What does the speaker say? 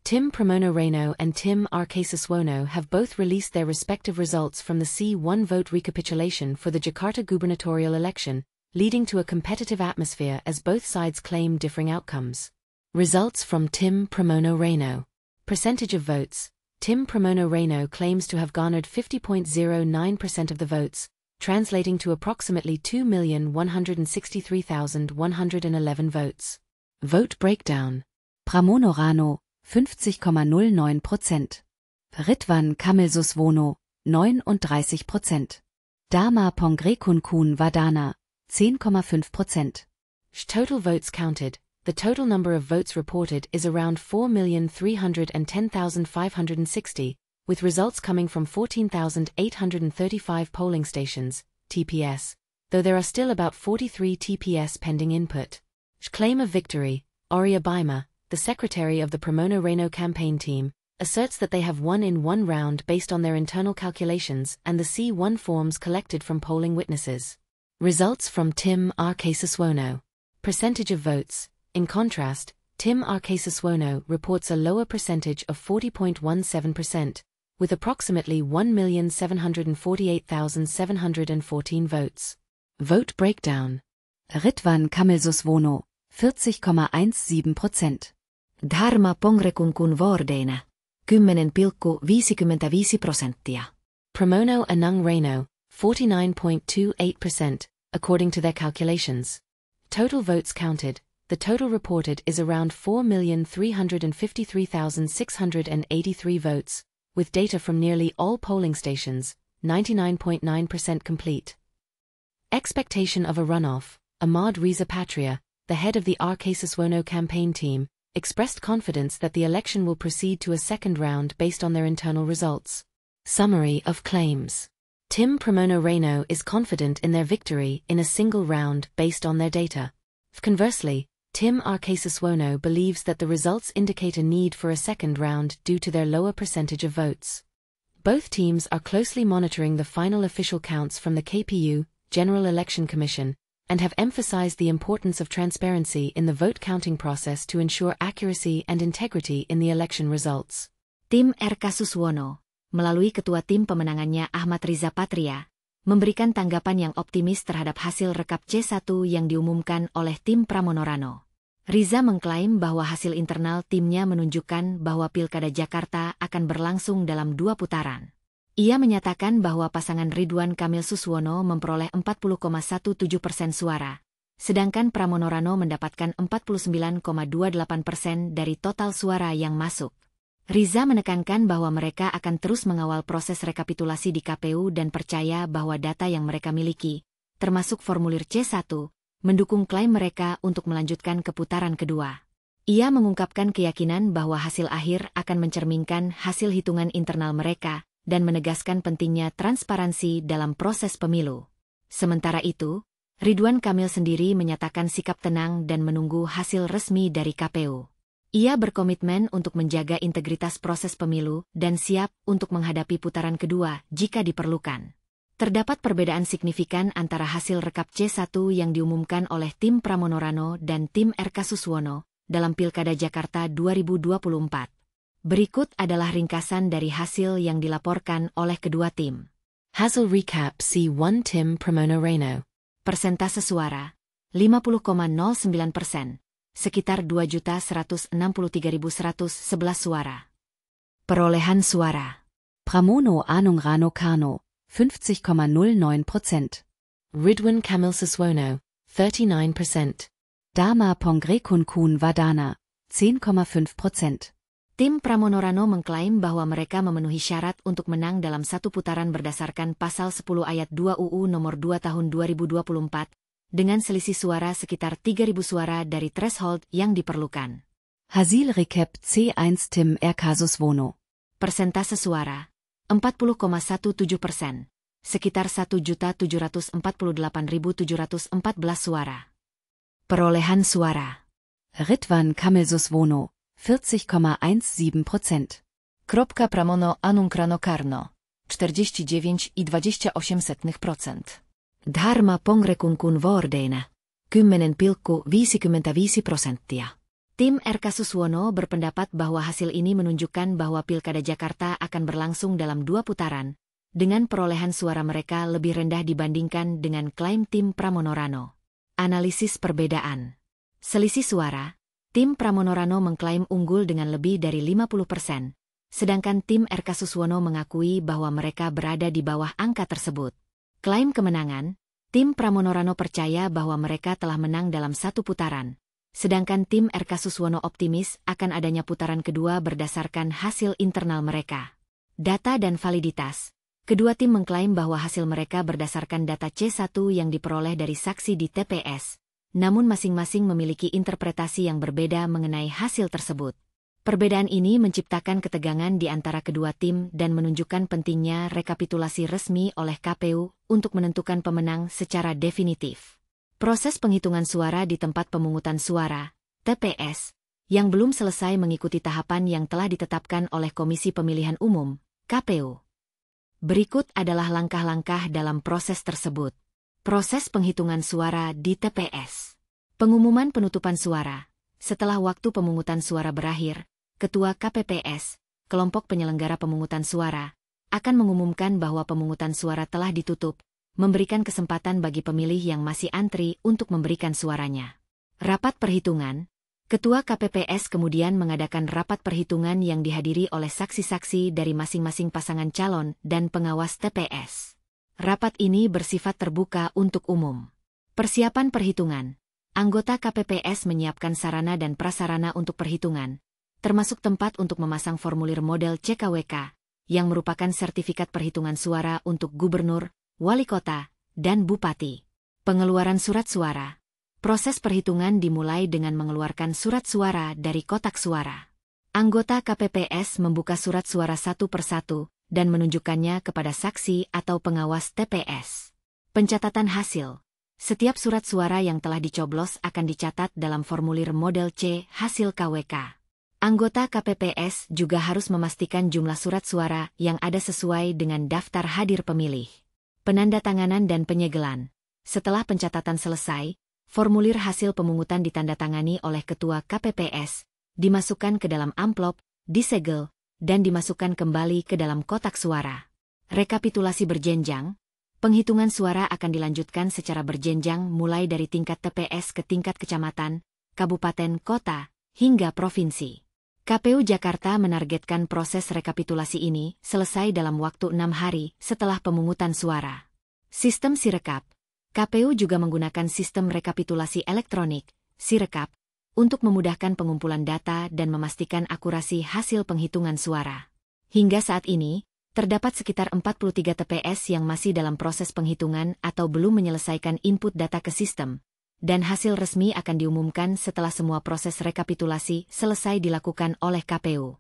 Tim Pramono Reno and Tim Arkasiswono have both released their respective results from the C1 vote recapitulation for the Jakarta gubernatorial election, leading to a competitive atmosphere as both sides claim differing outcomes. Results from Tim Pramono Reno. Percentage of votes. Tim Pramono Reno claims to have garnered 50.09% of the votes, translating to approximately 2,163,111 votes. Vote breakdown. Pramono Rano 50,09%. Ridwan Kamil-Suswono 39%. Dharma Pongrekun Wardana 10,5%. Total votes counted. The total number of votes reported is around 4,310,560, with results coming from 14,835 polling stations, TPS, though there are still about 43 TPS pending input. Claim of victory. Aurea Bima, the secretary of the Pramono Reno campaign team, asserts that they have won in one round based on their internal calculations and the C1 forms collected from polling witnesses. Results from Tim Arkasiswono. Percentage of votes. In contrast, Tim Arkasiswono reports a lower percentage of 40.17%, with approximately 1,748,714 votes. Vote breakdown. Ridwan Kamil-Suswono 40,17%. Dharma Pongrekun Wardana 10,55%. Pramono Anung Reno 49.28%, according to their calculations. Total votes counted. The total reported is around 4,353,683 votes, with data from nearly all polling stations, 99.9% complete. Expectation of a runoff. Ahmad Riza Patria, the head of the Arkasiswono campaign team, expressed confidence that the election will proceed to a second round based on their internal results. Summary of claims. Tim Pramono Reno is confident in their victory in a single round based on their data. Conversely, Tim Arkasiswono believes that the results indicate a need for a second round due to their lower percentage of votes. Both teams are closely monitoring the final official counts from the KPU, General Election Commission, and have emphasized the importance of transparency in the vote counting process to ensure accuracy and integrity in the election results. Tim Arkasiswono, melalui ketua tim pemenangannya Ahmad Riza Patria, memberikan tanggapan yang optimis terhadap hasil rekap C1 yang diumumkan oleh tim Pramono Rano. Riza mengklaim bahwa hasil internal timnya menunjukkan bahwa Pilkada Jakarta akan berlangsung dalam 2 putaran. Ia menyatakan bahwa pasangan Ridwan Kamil-Suswono memperoleh 40,17% suara, sedangkan Pramono Rano mendapatkan 49,28% dari total suara yang masuk. Riza menekankan bahwa mereka akan terus mengawal proses rekapitulasi di KPU dan percaya bahwa data yang mereka miliki, termasuk formulir C1, mendukung klaim mereka untuk melanjutkan ke putaran kedua. Ia mengungkapkan keyakinan bahwa hasil akhir akan mencerminkan hasil hitungan internal mereka dan menegaskan pentingnya transparansi dalam proses pemilu. Sementara itu, Ridwan Kamil sendiri menyatakan sikap tenang dan menunggu hasil resmi dari KPU. Ia berkomitmen untuk menjaga integritas proses pemilu dan siap untuk menghadapi putaran kedua jika diperlukan. Terdapat perbedaan signifikan antara hasil rekap C1 yang diumumkan oleh tim Pramono Rano dan tim Arkasiswono dalam Pilkada Jakarta 2024. Berikut adalah ringkasan dari hasil yang dilaporkan oleh kedua tim. Hasil recap C1 Tim Pramono Reno. Persentase suara 50,09%, sekitar 2.163.111 suara. Perolehan suara. Pramono Anung Rano Karno 50,09%. Ridwan Kamil-Suswono 39%. Dharma Pongrekun Wardana 10,5%. Tim Pramono Rano mengklaim bahwa mereka memenuhi syarat untuk menang dalam satu putaran berdasarkan Pasal 10 Ayat 2 UU Nomor 2 Tahun 2024, dengan selisih suara sekitar 3.000 suara dari threshold yang diperlukan. Hasil recap C1 Tim Arkasiswono. Persentase suara 40,17%, sekitar 1.748.714 suara. Perolehan suara. Ridwan Kamil-Suswono 40,17%. Kropka Pramono Anung Rano Karno 49,28%. Dharma Pongrekun Wardana 10,55%. Tim RK Suswono berpendapat bahwa hasil ini menunjukkan bahwa Pilkada Jakarta akan berlangsung dalam 2 putaran, dengan perolehan suara mereka lebih rendah dibandingkan dengan klaim tim Pramono Rano. Analisis perbedaan. Selisih suara, tim Pramono Rano mengklaim unggul dengan lebih dari 50%, sedangkan tim RK Suswono mengakui bahwa mereka berada di bawah angka tersebut. Klaim kemenangan, tim Pramono Rano percaya bahwa mereka telah menang dalam 1 putaran, sedangkan tim RK Suswono optimis akan adanya putaran kedua berdasarkan hasil internal mereka. Data dan validitas. Kedua tim mengklaim bahwa hasil mereka berdasarkan data C1 yang diperoleh dari saksi di TPS, namun masing-masing memiliki interpretasi yang berbeda mengenai hasil tersebut. Perbedaan ini menciptakan ketegangan di antara kedua tim dan menunjukkan pentingnya rekapitulasi resmi oleh KPU untuk menentukan pemenang secara definitif. Proses penghitungan suara di tempat pemungutan suara, TPS, yang belum selesai mengikuti tahapan yang telah ditetapkan oleh Komisi Pemilihan Umum, KPU. Berikut adalah langkah-langkah dalam proses tersebut. Proses penghitungan suara di TPS. Pengumuman penutupan suara. Setelah waktu pemungutan suara berakhir, Ketua KPPS, kelompok penyelenggara pemungutan suara, akan mengumumkan bahwa pemungutan suara telah ditutup, memberikan kesempatan bagi pemilih yang masih antri untuk memberikan suaranya. Rapat perhitungan. Ketua KPPS kemudian mengadakan rapat perhitungan yang dihadiri oleh saksi-saksi dari masing-masing pasangan calon dan pengawas TPS. Rapat ini bersifat terbuka untuk umum. Persiapan perhitungan. Anggota KPPS menyiapkan sarana dan prasarana untuk perhitungan, termasuk tempat untuk memasang formulir model CKWK, yang merupakan sertifikat perhitungan suara untuk gubernur, wali kota, dan bupati. Pengeluaran surat suara. Proses perhitungan dimulai dengan mengeluarkan surat suara dari kotak suara. Anggota KPPS membuka surat suara satu persatu dan menunjukkannya kepada saksi atau pengawas TPS. Pencatatan hasil. Setiap surat suara yang telah dicoblos akan dicatat dalam formulir model C hasil KWK. Anggota KPPS juga harus memastikan jumlah surat suara yang ada sesuai dengan daftar hadir pemilih. Penandatanganan dan penyegelan. Setelah pencatatan selesai, formulir hasil pemungutan ditandatangani oleh Ketua KPPS, dimasukkan ke dalam amplop, disegel, dan dimasukkan kembali ke dalam kotak suara. Rekapitulasi berjenjang. Penghitungan suara akan dilanjutkan secara berjenjang mulai dari tingkat TPS ke tingkat kecamatan, kabupaten, kota, hingga provinsi. KPU Jakarta menargetkan proses rekapitulasi ini selesai dalam waktu 6 hari setelah pemungutan suara. Sistem Sirekap. KPU juga menggunakan sistem rekapitulasi elektronik, Sirekap, untuk memudahkan pengumpulan data dan memastikan akurasi hasil penghitungan suara. Hingga saat ini, terdapat sekitar 43 TPS yang masih dalam proses penghitungan atau belum menyelesaikan input data ke sistem, dan hasil resmi akan diumumkan setelah semua proses rekapitulasi selesai dilakukan oleh KPU.